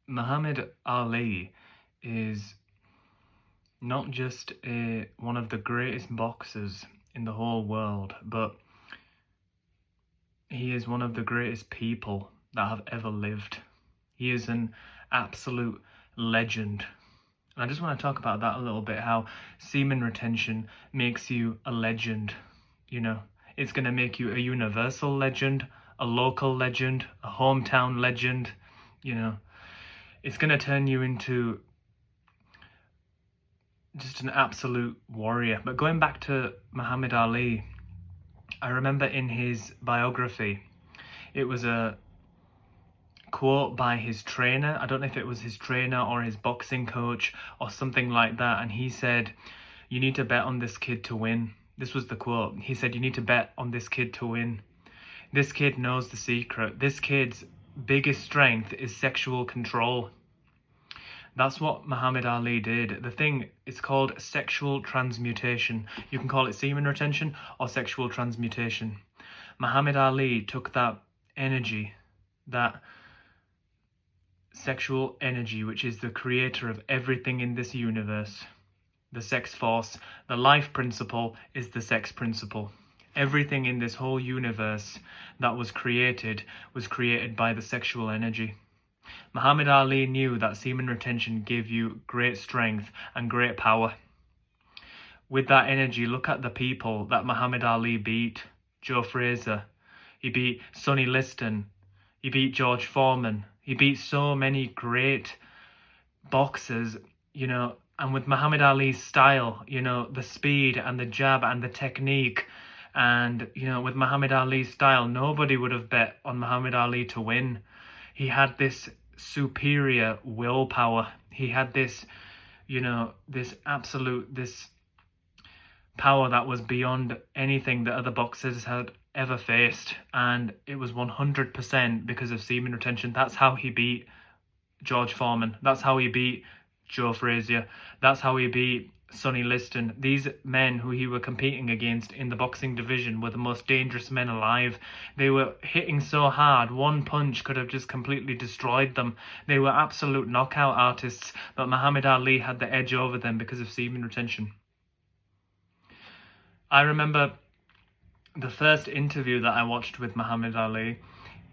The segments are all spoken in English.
Muhammad Ali is not just one of the greatest boxers in the whole world, but he is one of the greatest people that have ever lived. He is an absolute legend. And I just want to talk about that a little bit, how semen retention makes you a legend. You know, it's going to make you a universal legend, a local legend, a hometown legend. You know, it's going to turn you into just an absolute warrior. But going back to Muhammad Ali, I remember in his biography, it was a quote by his trainer. I don't know if it was his trainer or his boxing coach or something like that. And he said, "You need to bet on this kid to win." This was the quote. He said, "You need to bet on this kid to win. This kid knows the secret. This kid's biggest strength is sexual control." That's what Muhammad Ali did. The thing is called sexual transmutation. You can call it semen retention or sexual transmutation. Muhammad Ali took that energy, that sexual energy, which is the creator of everything in this universe, the sex force, the life principle is the sex principle. Everything in this whole universe that was created by the sexual energy. Muhammad Ali knew that semen retention gave you great strength and great power. With that energy, look at the people that Muhammad Ali beat. Joe Frazier, he beat Sonny Liston, he beat George Foreman, he beat so many great boxers, you know, and with Muhammad Ali's style, you know, the speed and the jab and the technique, and, you know, with Muhammad Ali's style, nobody would have bet on Muhammad Ali to win. He had this superior willpower. He had this, you know, this power that was beyond anything that other boxers had ever faced. And it was 100% because of semen retention. That's how he beat George Foreman. That's how he beat Joe Frazier. That's how he beat Sonny Liston. These men who he were competing against in the boxing division were the most dangerous men alive. They were hitting so hard, one punch could have just completely destroyed them. They were absolute knockout artists, but Muhammad Ali had the edge over them because of semen retention. I remember the first interview that I watched with Muhammad Ali,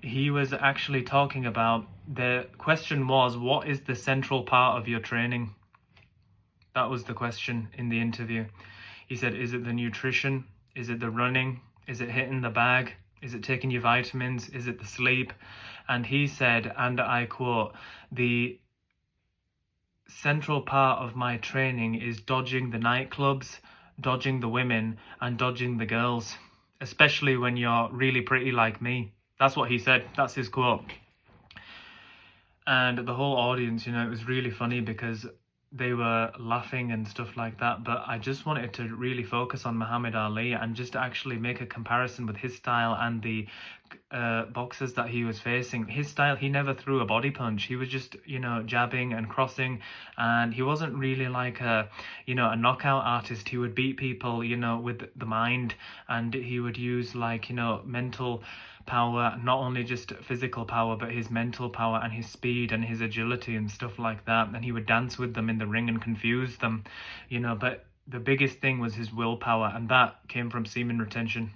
he was actually talking about, the question was, what is the central part of your training? That was the question in the interview. He said, is it the nutrition? Is it the running? Is it hitting the bag? Is it taking your vitamins? Is it the sleep? And he said, and I quote, "The central part of my training is dodging the nightclubs, dodging the women, and dodging the girls, especially when you're really pretty like me." That's what he said. That's his quote. And the whole audience, you know, it was really funny because they were laughing and stuff like that, but I just wanted to really focus on Muhammad Ali and just actually make a comparison with his style and the boxers that he was facing. His style, he never threw a body punch. He was just, you know, jabbing and crossing, and he wasn't really like a, you know, a knockout artist. He would beat people, you know, with the mind, and he would use, like, you know, mental power, not only just physical power, but his mental power and his speed and his agility and stuff like that. And he would dance with them in the ring and confuse them, you know, but the biggest thing was his willpower, and that came from semen retention.